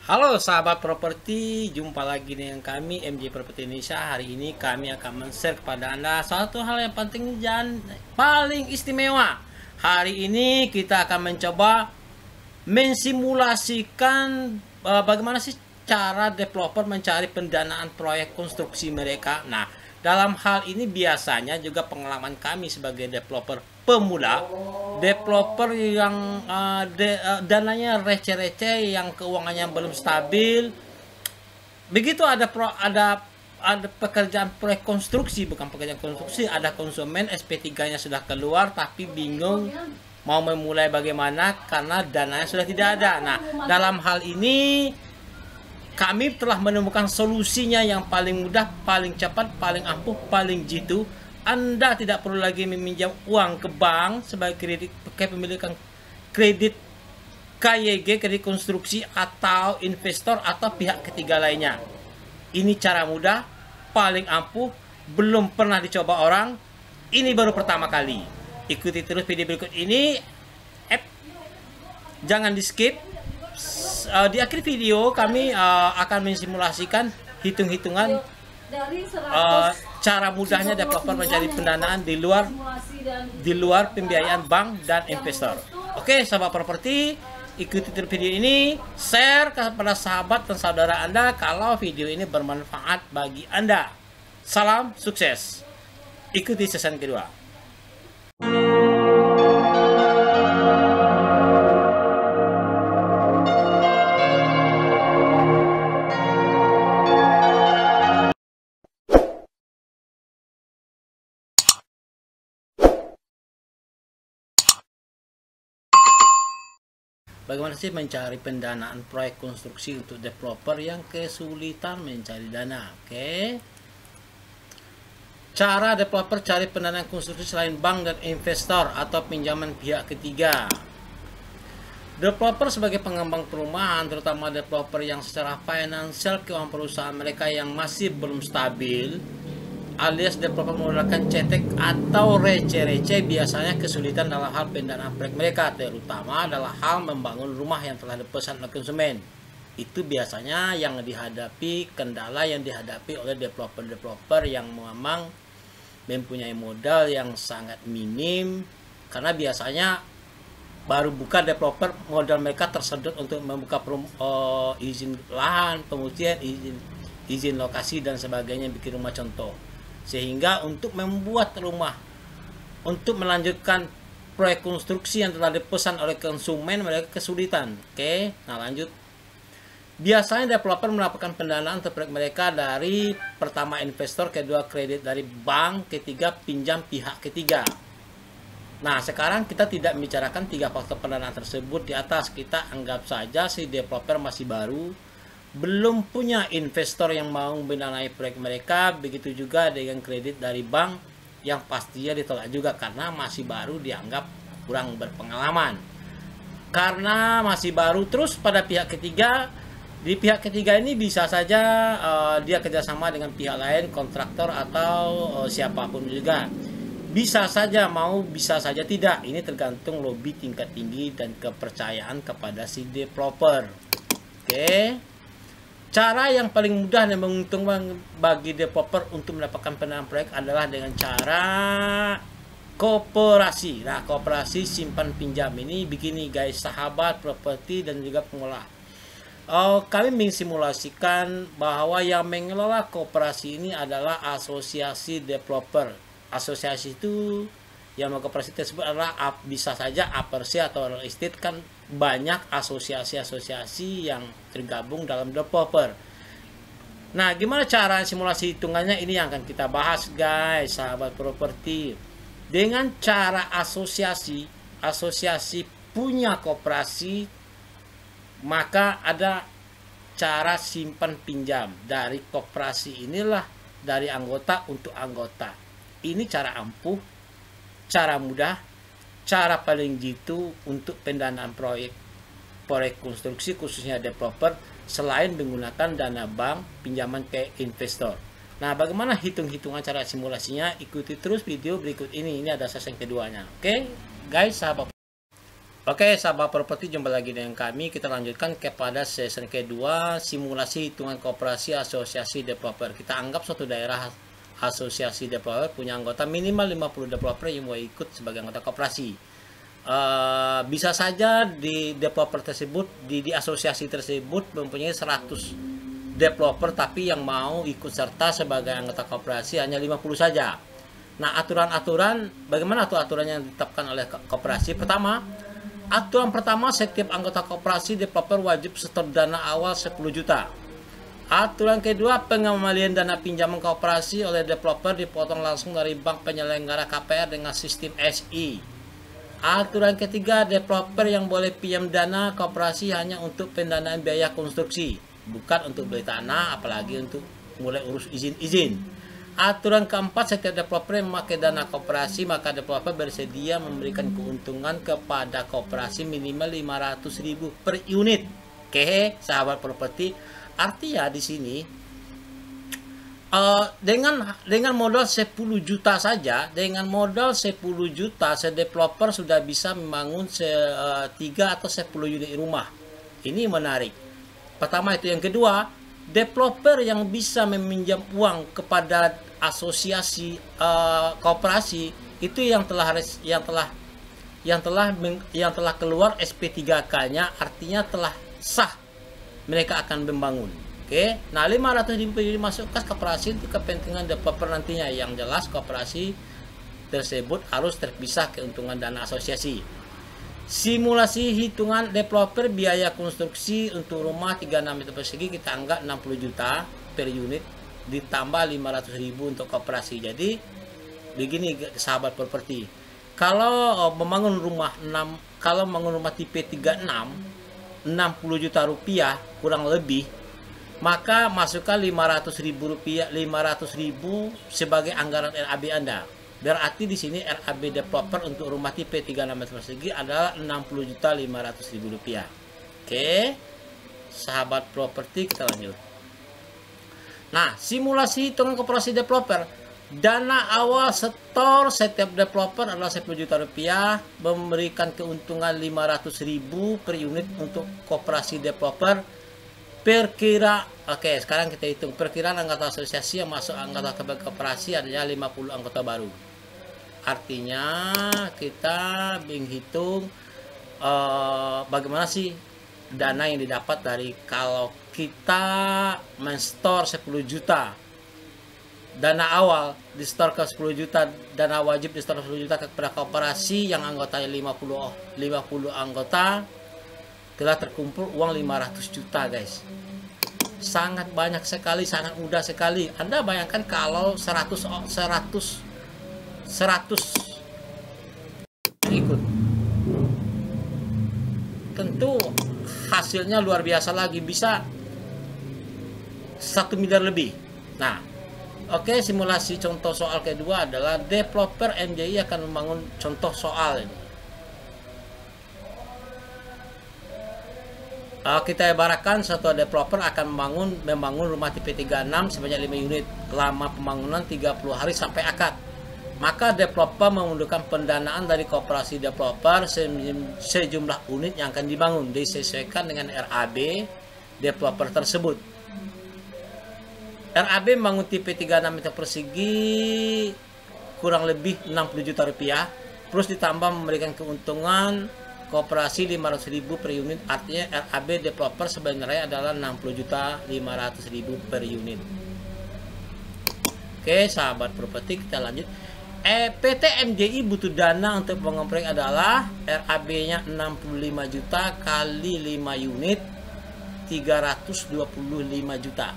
Halo sahabat properti, jumpa lagi dengan kami MJ Properti Indonesia. Hari ini kami akan men-share kepada Anda suatu hal yang penting dan paling istimewa. Hari ini kita akan mencoba mensimulasikan bagaimana sih cara developer mencari pendanaan proyek konstruksi mereka. Nah, dalam hal ini biasanya juga pengalaman kami sebagai developer pemula, developer yang dananya receh-receh, yang keuangannya belum stabil. Begitu ada pekerjaan proyek konstruksi, bukan pekerjaan konstruksi, ada konsumen SP3-nya sudah keluar tapi bingung mau memulai bagaimana karena dananya sudah tidak ada. Nah, dalam hal ini kami telah menemukan solusinya yang paling mudah, paling cepat, paling ampuh, paling jitu. Anda tidak perlu lagi meminjam uang ke bank sebagai kepemilikan kredit KYG, kredit konstruksi, atau investor atau pihak ketiga lainnya. Ini cara mudah, paling ampuh, belum pernah dicoba orang. Ini baru pertama kali. Ikuti terus video berikut ini. Jangan di skip. Di akhir video kami akan mensimulasikan hitung-hitungan cara mudahnya developer mencari pendanaan di luar pembiayaan bank dan investor. Oke, sahabat properti, ikuti terus video ini, share kepada sahabat dan saudara Anda kalau video ini bermanfaat bagi Anda. Salam sukses. Ikuti season kedua. Bagaimana sih mencari pendanaan proyek konstruksi untuk developer yang kesulitan mencari dana? Oke. Cara developer cari pendanaan konstruksi selain bank dan investor atau pinjaman pihak ketiga. Developer sebagai pengembang perumahan, terutama developer yang secara finansial keuangan perusahaan mereka yang masih belum stabil, alias developer menggunakan cetek atau receh-receh, biasanya kesulitan dalam hal pendanaan proyek mereka, terutama dalam hal membangun rumah yang telah dipesan oleh konsumen. Itu biasanya yang dihadapi, kendala yang dihadapi oleh developer-developer yang memang mempunyai modal yang sangat minim, karena biasanya baru buka developer, modal mereka tersedot untuk membuka izin lahan, kemudian izin lokasi dan sebagainya, bikin rumah contoh. Sehingga untuk membuat rumah, untuk melanjutkan proyek konstruksi yang telah dipesan oleh konsumen, mereka kesulitan. Oke, nah lanjut. Biasanya developer mendapatkan pendanaan untuk proyek mereka dari pertama investor, kedua kredit dari bank, ketiga pinjam pihak ketiga. Nah, sekarang kita tidak membicarakan tiga faktor pendanaan tersebut di atas. Kita anggap saja si developer masih baru, belum punya investor yang mau mendanai proyek mereka. Begitu juga dengan kredit dari bank yang pastinya ditolak juga karena masih baru, dianggap kurang berpengalaman. Karena masih baru, terus pada pihak ketiga, di pihak ketiga ini bisa saja dia kerjasama dengan pihak lain, kontraktor atau siapapun juga. Bisa saja mau, bisa saja tidak. Ini tergantung lobby tingkat tinggi dan kepercayaan kepada si developer. Oke. Cara yang paling mudah dan menguntungkan bagi developer untuk mendapatkan pendanaan proyek adalah dengan cara koperasi. Nah, koperasi simpan pinjam ini begini guys, sahabat properti dan juga pengelola. Kami mensimulasikan bahwa yang mengelola koperasi ini adalah asosiasi developer. Asosiasi itu yang koperasi tersebut adalah bisa saja Apersi atau real estate, kan banyak asosiasi-asosiasi yang tergabung dalam developer. Nah, gimana cara simulasi hitungannya, ini yang akan kita bahas guys, sahabat properti. Dengan cara asosiasi punya koperasi, maka ada cara simpan pinjam dari koperasi inilah, dari anggota untuk anggota. Ini cara ampuh, cara mudah, cara paling jitu untuk pendanaan proyek konstruksi khususnya developer, selain menggunakan dana bank, pinjaman ke investor. Nah, bagaimana hitung-hitungan cara simulasinya? Ikuti terus video berikut ini. Ini ada sesi keduanya. Oke, guys, sahabat. Oke, sahabat properti, jumpa lagi dengan kami. Kita lanjutkan kepada season kedua, simulasi hitungan koperasi asosiasi developer. Kita anggap suatu daerah asosiasi developer punya anggota minimal 50 developer yang mau ikut sebagai anggota koperasi. Bisa saja di developer tersebut, di asosiasi tersebut mempunyai 100 developer, tapi yang mau ikut serta sebagai anggota koperasi hanya 50 saja. Nah, aturan-aturan, bagaimana aturan yang ditetapkan oleh koperasi? Aturan pertama, setiap anggota koperasi developer wajib setor dana awal 10 juta. Aturan kedua, pengembalian dana pinjaman koperasi oleh developer dipotong langsung dari bank penyelenggara KPR dengan sistem SI. Aturan ketiga, developer yang boleh pinjam dana koperasi hanya untuk pendanaan biaya konstruksi, bukan untuk beli tanah, apalagi untuk mulai urus izin-izin. Aturan keempat, setiap developer yang memakai dana koperasi, maka developer bersedia memberikan keuntungan kepada koperasi minimal 500.000 per unit. Oke, sahabat properti, artinya di sini dengan modal 10 juta saja, dengan modal 10 juta, developer sudah bisa membangun 3 atau 10 unit rumah. Ini menarik. Pertama itu. Yang kedua, developer yang bisa meminjam uang kepada asosiasi koperasi itu yang telah keluar SP3K-nya, artinya telah sah mereka akan membangun. Oke. Nah, 500.000 masuk kas koperasi untuk kepentingan developer nantinya. Yang jelas koperasi tersebut harus terpisah keuntungan dana asosiasi. Simulasi hitungan developer biaya konstruksi untuk rumah 36 meter persegi kita anggap 60 juta per unit ditambah 500.000 untuk koperasi. Jadi begini sahabat properti, kalau membangun rumah tipe 36 60 juta rupiah kurang lebih, maka masukkan 500.000 sebagai anggaran RAB Anda. Berarti di sini RAB developer untuk rumah tipe 36 meter persegi adalah 60.500.000 rupiah. Oke, sahabat properti, kita lanjut. Nah, simulasi hitungan koperasi developer. Dana awal setor setiap developer adalah 10 juta rupiah, memberikan keuntungan 500.000 per unit untuk koperasi developer. Oke, sekarang kita hitung perkiraan anggota asosiasi yang masuk anggota koperasi adalah 50 anggota baru. Artinya kita menghitung bagaimana sih dana yang didapat dari kalau kita menstore 10 juta dana awal, di store ke 10 juta, dana wajib di store 10 juta kepada koperasi yang anggotanya 50 anggota, telah terkumpul uang 500 juta guys. Sangat banyak sekali, sangat mudah sekali. Anda bayangkan kalau 100 ikut, tentu hasilnya luar biasa lagi, bisa 1 miliar lebih. Nah, oke, simulasi contoh soal kedua adalah developer MJI akan membangun contoh soal ini. Kita ibaratkan satu developer akan membangun rumah tipe 36 sebanyak 5 unit. Lama pembangunan 30 hari sampai akad. Maka developer membutuhkan pendanaan dari koperasi developer sejumlah unit yang akan dibangun disesuaikan dengan RAB developer tersebut. RAB membangun tipe 36 meter persegi kurang lebih 60 juta rupiah, plus ditambah memberikan keuntungan koperasi 500.000 per unit. Artinya RAB developer sebenarnya adalah 60.500.000 per unit. Oke, sahabat properti, kita lanjut. PT MJI butuh dana untuk pengoperasian adalah RAB-nya 65 juta kali 5 unit 325 juta.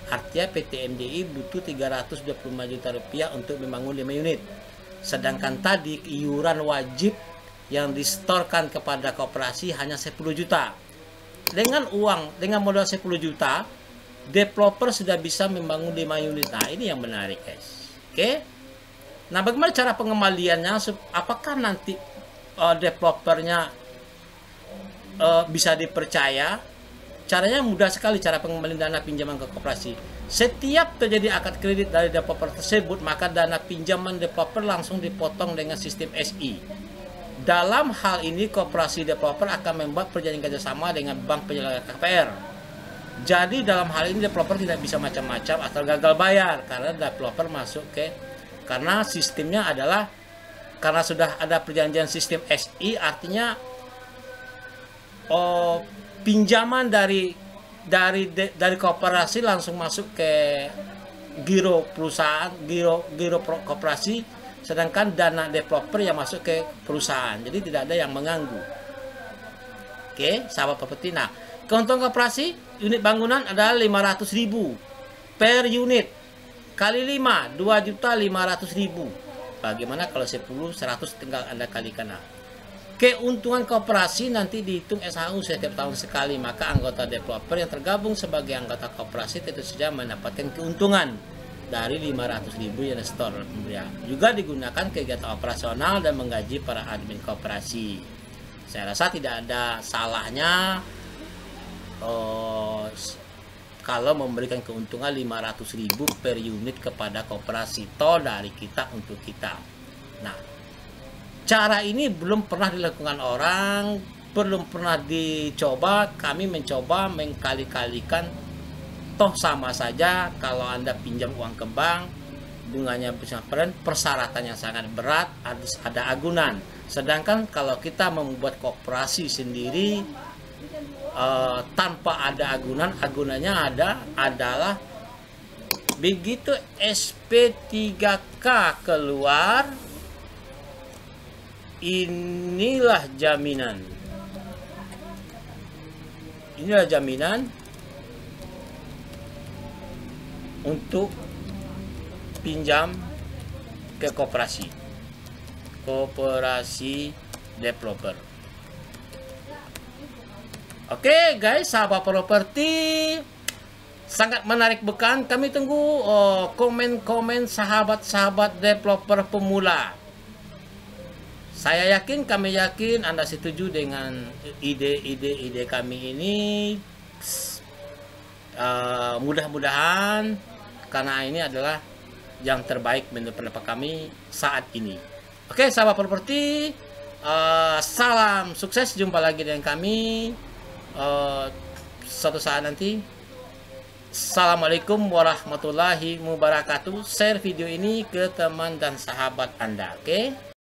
Artinya PT MJI butuh 325 juta rupiah untuk membangun 5 unit. Sedangkan tadi iuran wajib yang distorkan kepada koperasi hanya 10 juta. Dengan modal 10 juta, developer sudah bisa membangun 5 unit. Nah, ini yang menarik guys. Oke. Nah, bagaimana cara pengembaliannya? Apakah nanti developernya bisa dipercaya? Caranya mudah sekali, cara pengembalian dana pinjaman ke koperasi. Setiap terjadi akad kredit dari developer tersebut, maka dana pinjaman developer langsung dipotong dengan sistem SI. Dalam hal ini, koperasi developer akan membuat perjanjian kerjasama dengan bank penyelenggara KPR. Jadi dalam hal ini developer tidak bisa macam-macam atau gagal bayar, karena developer masuk karena sistemnya adalah, karena sudah ada perjanjian sistem SI, artinya pinjaman dari koperasi langsung masuk ke giro perusahaan, giro koperasi, sedangkan dana developer yang masuk ke perusahaan. Jadi tidak ada yang mengganggu. Oke, sahabat properti. Nah, keuntungan koperasi unit bangunan adalah 500.000 per unit, kali 5 2.500.000. Bagaimana kalau 10 100 tinggal Anda kalikan. Nah, keuntungan koperasi nanti dihitung SHU setiap tahun sekali, maka anggota developer yang tergabung sebagai anggota koperasi tentu saja mendapatkan keuntungan dari 500.000 investor. Juga digunakan kegiatan operasional dan menggaji para admin koperasi. Saya rasa tidak ada salahnya kalau memberikan keuntungan 500.000 per unit kepada koperasi, toh dari kita untuk kita. Nah, cara ini belum pernah dilakukan orang, belum pernah dicoba. Kami mencoba mengkali-kalikan, toh sama saja kalau Anda pinjam uang ke bank, bunganya besar, persyaratannya sangat berat, harus ada agunan. Sedangkan kalau kita membuat koperasi sendiri tanpa ada agunan, agunannya adalah begitu SP3K keluar, inilah jaminan. Inilah jaminan untuk pinjam ke koperasi developer. Oke guys, sahabat properti, sangat menarik bukan? Kami tunggu komen-komen sahabat-sahabat developer pemula. Saya yakin, kami yakin Anda setuju dengan ide-ide kami ini. Mudah-mudahan, karena ini adalah yang terbaik menurut pendapat kami saat ini. Oke sahabat properti, salam sukses, jumpa lagi dengan kami suatu saat nanti. Assalamualaikum warahmatullahi wabarakatuh. Share video ini ke teman dan sahabat Anda, oke?